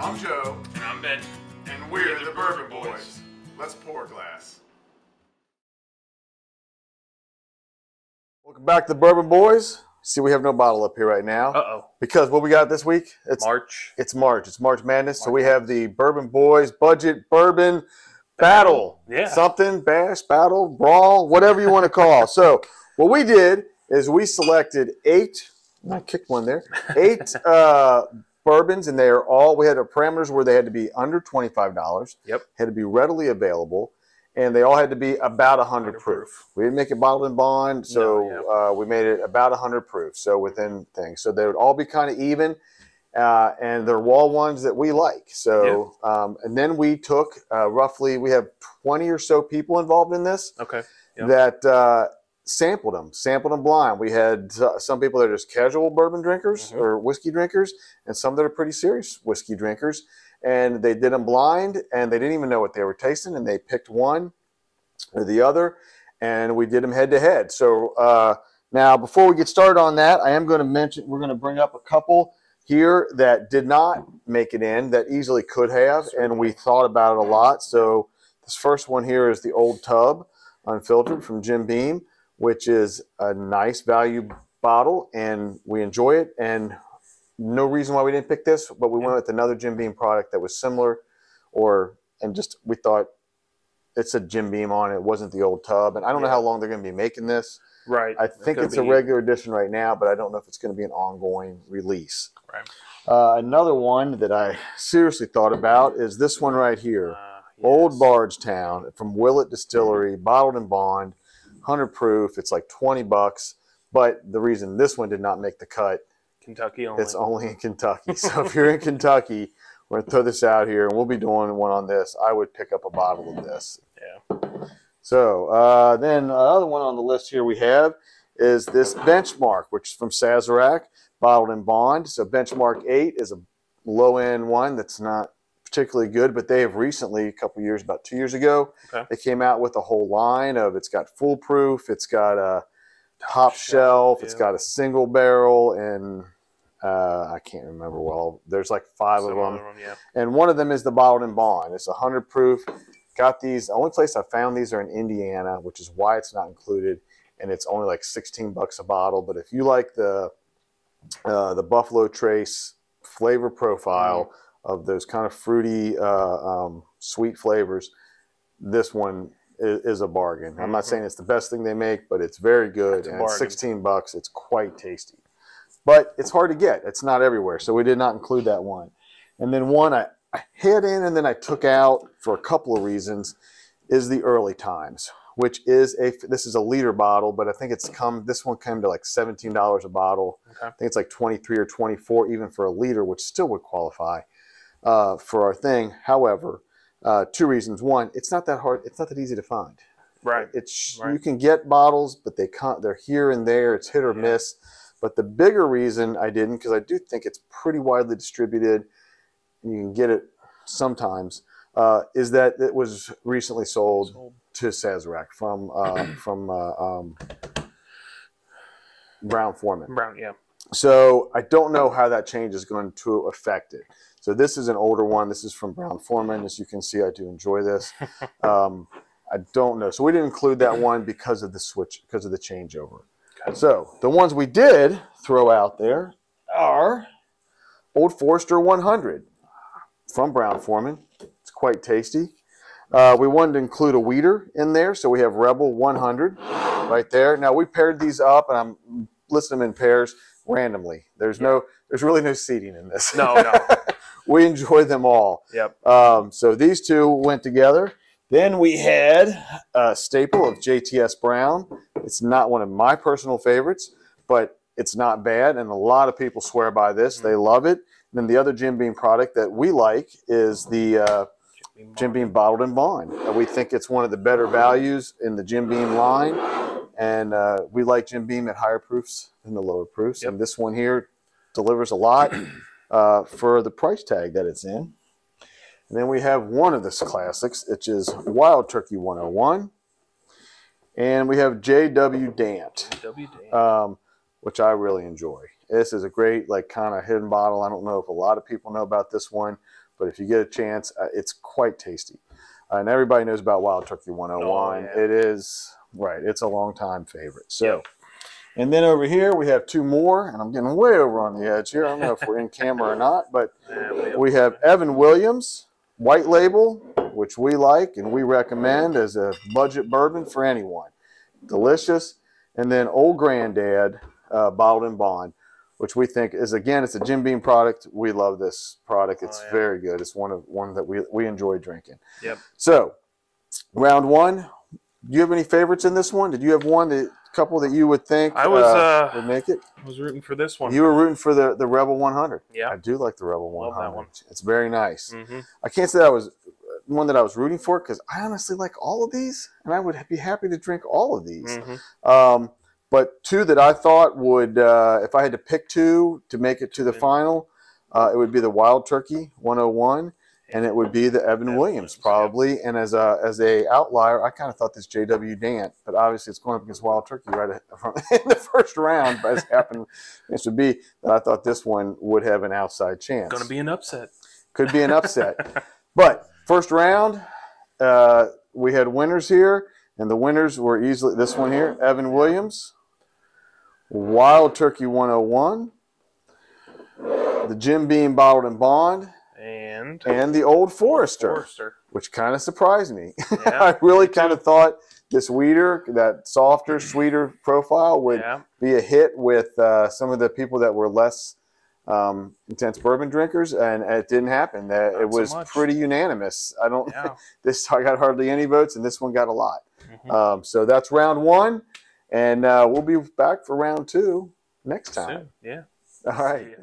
I'm Joe. And I'm Ben. And we're the Bourbon Boys. Let's pour a glass. Welcome back to the Bourbon Boys. See, we have no bottle up here right now. Uh-oh. Because what we got this week? It's March. It's March. It's March Madness. So we have the Bourbon Boys Budget Bourbon Battle. Yeah. Something, bash, battle, brawl, whatever you want to call. So what we did is we selected 8, I kicked one there, 8 bourbons, and they are all, we had our parameters where they had to be under $25. Yep. Had to be readily available, and they all had to be about 100 proof. We didn't make it bottled and bond, so we made it about 100 proof, so within things. So they would all be kind of even, and they're wall ones that we like. So, and then we took roughly, we have 20 or so people involved in this. Okay. Yep. That sampled them blind. We had some people that are just casual bourbon drinkers or whiskey drinkers, and some that are pretty serious whiskey drinkers. And they did them blind, and they didn't even know what they were tasting, and they picked one or the other, and we did them head to head. So now, before we get started on that, I am going to mention, we're going to bring up a couple here that did not make it in that easily could have, and we thought about it a lot. So this first one here is the Old Tub Unfiltered from Jim Beam, which is a nice value bottle, and we enjoy it. And no reason why we didn't pick this, but we went with another Jim Beam product that was similar, and just we thought it said Jim Beam on it. It wasn't the Old Tub, and I don't know how long they're going to be making this. Right. I think it's a regular edition right now, but I don't know if it's going to be an ongoing release. Right. Another one that I seriously thought about is this one right here, Old Bardstown from Willett Distillery, bottled and bond. 100 proof. It's like $20, but the reason this one did not make the cut, Kentucky only. It's only in Kentucky. So if you're in Kentucky, we're going to throw this out here, and we'll be doing one on this. I would pick up a bottle of this. Yeah. So then another one on the list here we have is this Benchmark, which is from Sazerac, bottled in bond. So Benchmark 8 is a low-end one that's not particularly good, but they have recently, a couple years, about 2 years ago, they came out with a whole line of, it's got foolproof, it's got a top shelf, it's got a single barrel, and I can't remember well. There's like 5 of them, and one of them is the bottled and bond. It's 100 proof. Got these. The only place I found these are in Indiana, which is why it's not included, and it's only like $16 a bottle. But if you like the Buffalo Trace flavor profile of those kind of fruity, sweet flavors, this one is a bargain. I'm not saying it's the best thing they make, but it's very good, and it's $16. It's quite tasty, but it's hard to get. It's not everywhere, so we did not include that one. And then one I had in and then I took out for a couple of reasons is the Early Times, which is this is a liter bottle, but I think this one came to like $17 a bottle. I think it's like 23 or 24 even for a liter, which still would qualify for our thing. However, 2 reasons. One, it's not that hard. It's not that easy to find. Right. You can get bottles, but they're here and there. It's hit or miss. But the bigger reason I didn't, because I do think it's pretty widely distributed, and you can get it sometimes, is that it was recently sold to Sazerac from Brown-Forman. Brown, yeah. So I don't know how that change is going to affect it. So this is an older one. This is from Brown-Forman. As you can see, I do enjoy this. I don't know. So we didn't include that one because of the switch, because of the changeover. Okay. So the ones we did throw out there are Old Forester 100 from Brown-Forman. It's quite tasty. We wanted to include a wheater in there, so we have Rebel 100 right there. Now we paired these up, and I'm listing them in pairs randomly. There's really no seating in this. No. We enjoy them all. Yep. So these two went together. Then we had a staple of JTS Brown. It's not one of my personal favorites, but it's not bad, and a lot of people swear by this. They love it. And then the other Jim Beam product that we like is the Jim Beam Bottled and Bond. We think it's one of the better values in the Jim Beam line, and we like Jim Beam at higher proofs than the lower proofs. And this one here delivers a lot for the price tag that it's in. And then we have one of the classics, which is Wild Turkey 101. And we have J.W. Dant, which I really enjoy. This is a great, like, kind of hidden bottle. I don't know if a lot of people know about this one, but if you get a chance, it's quite tasty. And everybody knows about Wild Turkey 101. Oh, yeah. It is, right, it's a long-time favorite. So, and then over here we have two more, and I'm getting way over on the edge here. I don't know if we're in camera or not, but we have Evan Williams White Label, which we like and we recommend as a budget bourbon for anyone. Delicious. And then Old Granddad Bottled in Bond, which we think is, again, it's a Jim Beam product. We love this product. It's very good. It's one that we enjoy drinking. Yep. So, round one. Do you have any favorites in this one? Did you have couple that you would think would make it? I was rooting for this one. You were rooting for the Rebel 100. Yeah. I do like the Rebel 100. Love that one. It's very nice. Mm-hmm. I can't say that was one that I was rooting for because I honestly like all of these, and I would be happy to drink all of these. Mm-hmm. But two that I thought would, if I had to pick two to make it to the final, it would be the Wild Turkey 101, and it would be the Evan Williams probably. Yeah. And as a outlier, I kind of thought this J.W. Dant, but obviously it's going up against Wild Turkey right in the first round, as happened to be, that I thought this one would have an outside chance. Going to be an upset. Could be an upset. But first round, we had winners here, and the winners were easily this one here, Evan Williams, Wild Turkey 101, the Jim Beam Bottled in Bond, and the Old Forester, which kind of surprised me. Yeah, I really kind of thought this weeder, that softer, sweeter profile would be a hit with some of the people that were less intense bourbon drinkers, and it didn't happen. It was pretty unanimous. I got hardly any votes, and this one got a lot. Mm-hmm. So that's round one, and we'll be back for round two next time. Soon. Yeah. All right.